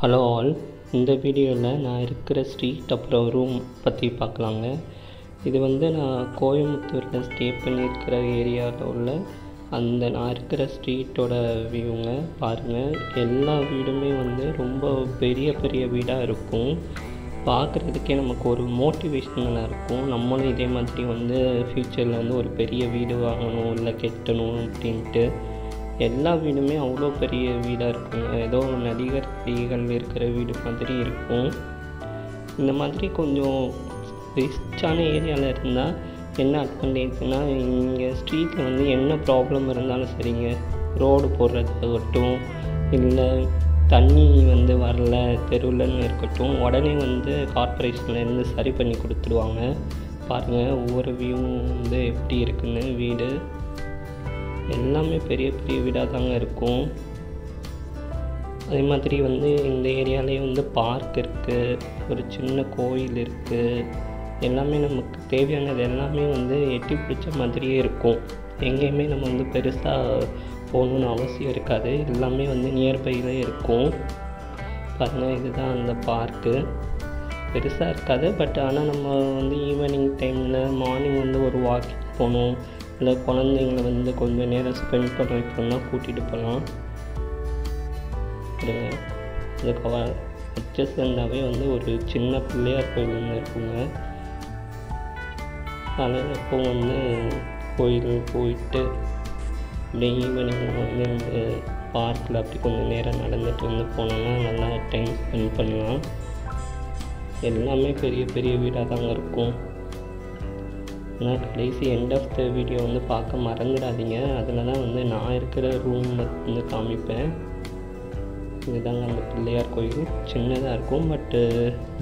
Hello all, இந்த வீடியோவில் நான் இருக்கிற ஸ்ட்ரீட் அப்புறம் ரூம் பற்றி பார்க்கலாங்க. இது நான் கோயம்புத்தூரில் ஸ்டே பண்ணியிருக்கிற ஏரியாவில் உள்ள நான் இருக்கிற ஸ்ட்ரீட்டோட வியூங்க. பாருங்கள், எல்லா வீடுமே ரொம்ப பெரிய பெரிய வீடாக இருக்கும். பார்க்குறதுக்கே நமக்கு ஒரு மோட்டிவேஷ்னலாக இருக்கும். நம்மளும் இதே மாதிரி ஃப்யூச்சரில் ஒரு பெரிய வீடு வாங்கணும் இல்லை கட்டணும் அப்படின்ட்டு. எல்லா வீடுமே அவ்வளோ பெரிய வீடாக இருக்குங்க. ஏதோ நடிகர்கள் இருக்கிற வீடு மாதிரி இருக்கும். இந்த மாதிரி கொஞ்சம் ரிச்சான ஏரியாவில் இருந்தால் என்ன அட்வான்டேஜ்னால், இங்கே ஸ்ட்ரீட்டில் என்ன ப்ராப்ளம் இருந்தாலும் சரிங்க, ரோடு போடுறதாகட்டும் இல்லை தண்ணி வரல தெருவில்னு இருக்கட்டும், உடனே கார்ப்பரேஷன்லேருந்து சரி பண்ணி கொடுத்துடுவாங்க. பாருங்கள், ஒவ்வொரு வியூவும் எப்படி இருக்குன்னு. வீடு எல்லாமே பெரிய பெரிய வீடாக தாங்க இருக்கும். அதே மாதிரி இந்த ஏரியாவிலே பார்க் இருக்குது, ஒரு சின்ன கோயில் இருக்குது. எல்லாமே நமக்கு தேவையானது எல்லாமே எட்டி பிடிச்ச மாதிரியே இருக்கும். எங்கேயுமே நம்ம பெருசாக போகணுன்னு அவசியம் இருக்காது. எல்லாமே நியர்பையிலே இருக்கும். பாருங்கள், இதுதான் அந்த பார்க்கு. பெருசாக இருக்காது, பட் ஆனால் நம்ம ஈவினிங் டைமில் மார்னிங் ஒரு வாக்கிங் போகணும் இல்லை குழந்தைங்கள கொஞ்சம் நேரம் ஸ்பெண்ட் பண்ண வைக்கணும்னா கூட்டிகிட்டு போகலாம். அதுக்கு அட்ஜஸ்டாகவே ஒரு சின்ன பிள்ளையார் கோயில் இருக்குங்க. அதனால் எப்போ கோயில் போயிட்டு அப்படியே ஈவினிங் இந்த பார்க்கில் அப்படி கொஞ்சம் நேரம் நடந்துட்டு போனோம்னா நல்லா டைம் ஸ்பெண்ட் பண்ணலாம். எல்லாமே பெரிய பெரிய வீடாக தாங்க இருக்கும். ஆனால் கடைசி எண்ட் ஆஃப் த வீடியோ பார்க்க மறந்துடாதீங்க. அதில் தான் நான் இருக்கிற ரூம் காமிப்பேன். இதுதாங்க அந்த பிள்ளையார் கோயில். சின்னதாக இருக்கும், பட்டு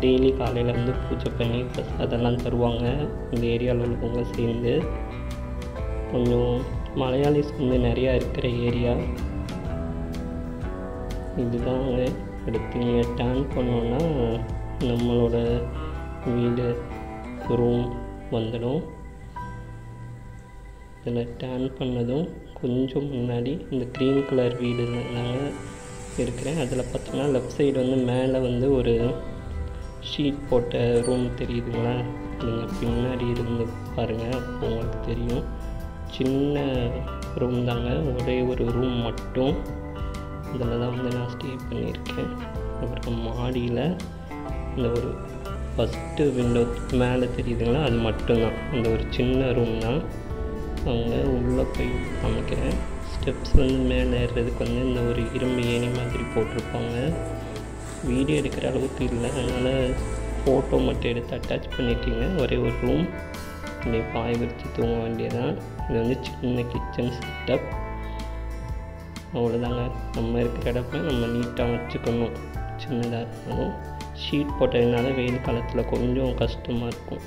டெய்லி காலையில் பூஜை பண்ணி அதெல்லாம் தருவாங்க இந்த ஏரியாவில் உள்ளவங்க சேர்ந்து. கொஞ்சம் மலையாளிஸ் நிறையா இருக்கிற ஏரியா இதுதாங்க. அடுத்து நீங்கள் டர்ன் பண்ணோன்னா நம்மளோட வீடு ரூம் வந்துடும். இதில் டர்ன் பண்ணதும் கொஞ்சம் முன்னாடி இந்த க்ரீன் கலர் வீடு நாங்கள் இருக்கிறேன். அதில் பார்த்தோம்னா லெஃப்ட் சைடு மேலே ஒரு ஷீட் போட்ட ரூம் தெரியுதுங்களா? நீங்கள் பின்னாடி இருந்து பாருங்கள், அப்போ உங்களுக்கு தெரியும். சின்ன ரூம் தாங்க, ஒரே ஒரு ரூம் மட்டும். இதில் தான் நான் ஸ்டே பண்ணியிருக்கேன். அப்புறம் மாடியில் இந்த ஒரு ஃபஸ்ட்டு விண்டோ மேலே தெரியுதுங்களா, அது மட்டும்தான். அந்த ஒரு சின்ன ரூம் தான். அவங்க உள்ளே போய் காமிக்கிறேன். ஸ்டெப்ஸ் மேலே ஏறுறதுக்கு இந்த ஒரு இரும்பு ஏணி மாதிரி போட்டிருப்பாங்க. வீடியோ எடுக்கிற அளவுக்கு இல்லை, அதனால் ஃபோட்டோ மட்டும் எடுத்து அட்டாச் பண்ணியிருக்கீங்க. ஒரே ஒரு ரூம், அப்படியே பாய் விரித்து தூங்க வேண்டியதான். இது சின்ன கிச்சன் செட்டப். அவ்வளோதாங்க. நம்ம இருக்கிற இடத்துல நம்ம நீட்டாக வச்சுக்கணும். சின்னதாக இருந்தாலும் ஷீட் போட்டதுனால வெயில் காலத்தில் கொஞ்சம் கஷ்டமாக இருக்கும்.